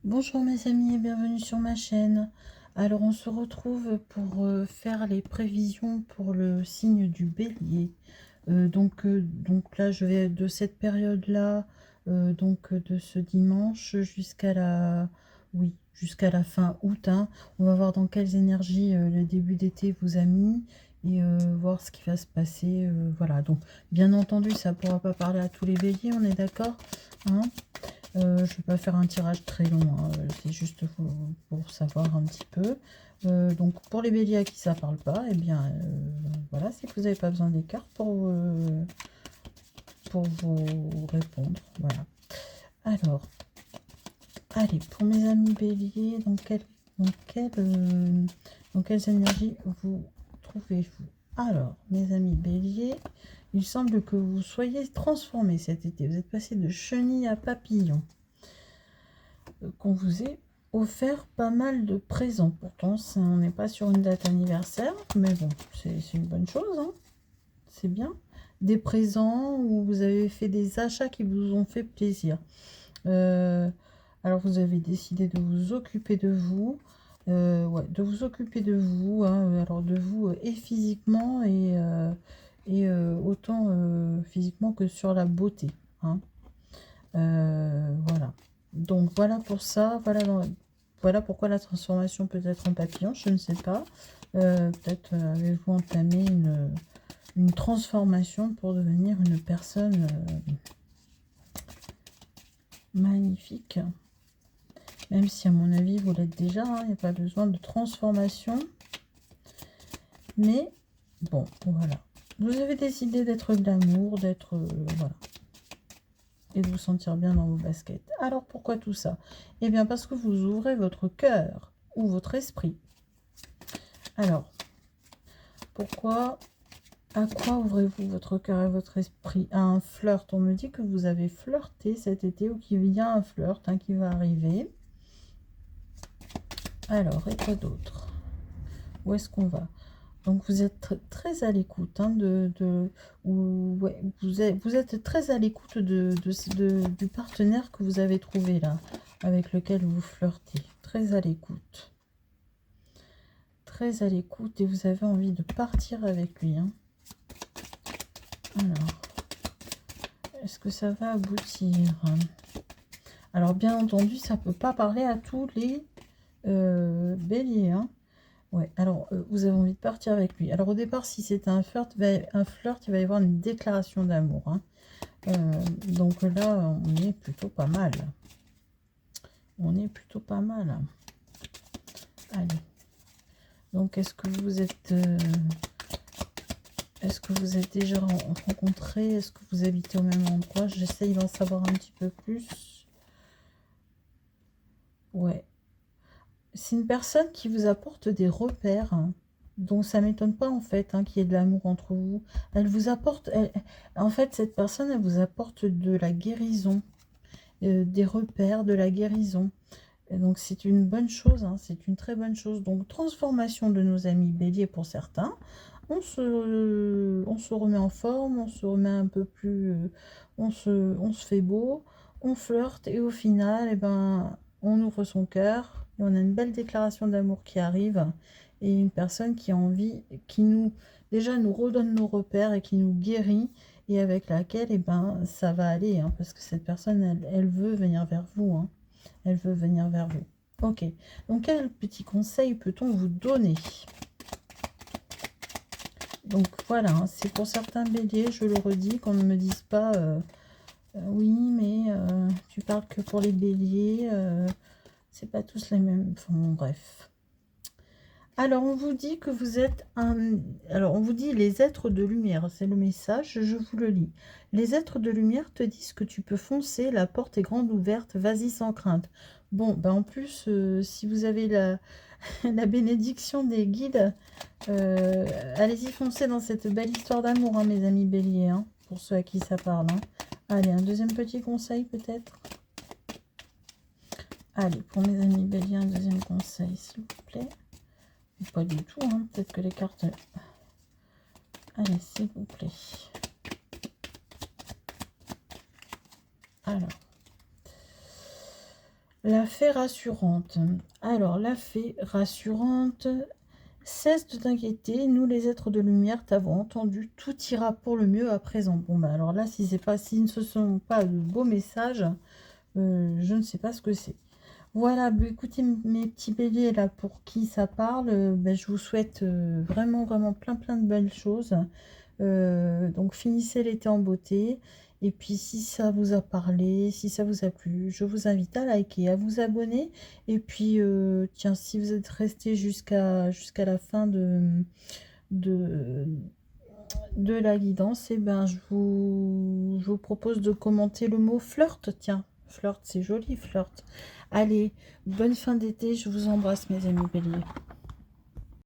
Bonjour mes amis et bienvenue sur ma chaîne. Alors on se retrouve pour faire les prévisions pour le signe du Bélier. Donc là je vais de cette période-là, de ce dimanche jusqu'à jusqu'à la fin août, hein. On va voir dans quelles énergies le début d'été vous a mis et voir ce qui va se passer. Voilà, donc bien entendu ça ne pourra pas parler à tous les béliers, on est d'accord, hein. Je ne vais pas faire un tirage très long, hein, c'est juste pour savoir un petit peu. Donc pour les béliers à qui ça parle pas, eh bien voilà, c'est que vous n'avez pas besoin des cartes pour vous répondre. Voilà. Alors, allez, pour mes amis béliers, dans, quel, dans quelles énergies vous trouvez-vous? Alors, mes amis béliers, il semble que vous soyez transformés cet été. Vous êtes passé de chenille à papillon. Qu'on vous ait offert pas mal de présents. Pourtant, on n'est pas sur une date anniversaire, mais bon, c'est une bonne chose, hein. C'est bien. Des présents où vous avez fait des achats qui vous ont fait plaisir. Alors, vous avez décidé de vous occuper de vous. Ouais, de vous occuper de vous, hein, alors de vous et physiquement et autant physiquement que sur la beauté, hein. Voilà. Donc voilà pour ça, voilà pourquoi la transformation peut être en papillon, je ne sais pas. Peut-être avez-vous entamé une transformation pour devenir une personne magnifique. Même si à mon avis vous l'êtes déjà, hein, il n'y a pas besoin de transformation. Mais bon, voilà. Vous avez décidé d'être de l'amour, d'être... voilà. Et de vous sentir bien dans vos baskets. Alors pourquoi tout ça? Eh bien parce que vous ouvrez votre cœur ou votre esprit. Alors, pourquoi, à quoi ouvrez-vous votre cœur et votre esprit? À un flirt. On me dit que vous avez flirté cet été ou qu'il y a un flirt, hein, qui va arriver. Alors, et quoi d'autre? Où est-ce qu'on va? Donc vous êtes très à l'écoute, hein, ouais, vous êtes très à l'écoute du partenaire que vous avez trouvé là, avec lequel vous flirtez. Très à l'écoute. Très à l'écoute et vous avez envie de partir avec lui, hein. Alors, est-ce que ça va aboutir? Alors bien entendu, ça ne peut pas parler à tous les béliers, hein. Ouais, alors vous avez envie de partir avec lui. Alors au départ, si c'est un flirt, il va y avoir une déclaration d'amour, hein. Donc là, on est plutôt pas mal. On est plutôt pas mal. Allez. Donc est-ce que vous êtes déjà rencontrés? Est-ce que vous habitez au même endroit? J'essaye d'en savoir un petit peu plus. Ouais. C'est une personne qui vous apporte des repères, hein. Donc ça m'étonne pas en fait, hein, qu'il y ait de l'amour entre vous. Elle vous apporte, en fait, cette personne, elle vous apporte de la guérison, des repères, de la guérison. Et donc c'est une bonne chose, hein, c'est une très bonne chose. Donc transformation de nos amis béliers pour certains. On se remet en forme, on se remet un peu plus, on se fait beau, on flirte et au final, eh ben, on ouvre son cœur et on a une belle déclaration d'amour qui arrive et une personne qui a envie, qui nous, déjà nous redonne nos repères et qui nous guérit et avec laquelle, eh ben, ça va aller, hein, parce que cette personne, elle veut venir vers vous, hein. Elle veut venir vers vous. Ok. Donc, quel petit conseil peut-on vous donner? Donc, voilà. Hein, c'est pour certains béliers, je le redis, qu'on ne me dise pas oui, mais tu parles que pour les béliers. C'est pas tous les mêmes. Enfin, bon, bref. Alors, on vous dit que vous êtes un... Alors, on vous dit les êtres de lumière. C'est le message, je vous le lis. Les êtres de lumière te disent que tu peux foncer, la porte est grande ouverte, vas-y sans crainte. Bon, ben en plus, si vous avez la bénédiction des guides, allez-y foncez dans cette belle histoire d'amour, hein, mes amis béliers, hein, pour ceux à qui ça parle, hein. Allez, un deuxième petit conseil peut-être. Allez, pour mes amis béliers, un deuxième conseil, s'il vous plaît. Pas du tout, hein. Peut-être que les cartes... Allez, s'il vous plaît. Alors. La fée rassurante. Alors, la fée rassurante, cesse de t'inquiéter, nous les êtres de lumière t'avons entendu, tout ira pour le mieux à présent. Bon, bah alors là, si c'est pas, si ce ne sont pas de beaux messages, je ne sais pas ce que c'est. Voilà, bah, écoutez mes petits béliers là pour qui ça parle, bah, je vous souhaite vraiment, vraiment plein de belles choses. Donc finissez l'été en beauté. Et puis si ça vous a parlé, si ça vous a plu, je vous invite à liker, à vous abonner. Et puis tiens, si vous êtes resté jusqu'à la fin de, de la guidance, et ben je vous propose de commenter le mot flirt. Tiens, flirt, c'est joli, flirt. Allez, bonne fin d'été, je vous embrasse mes amis béliers.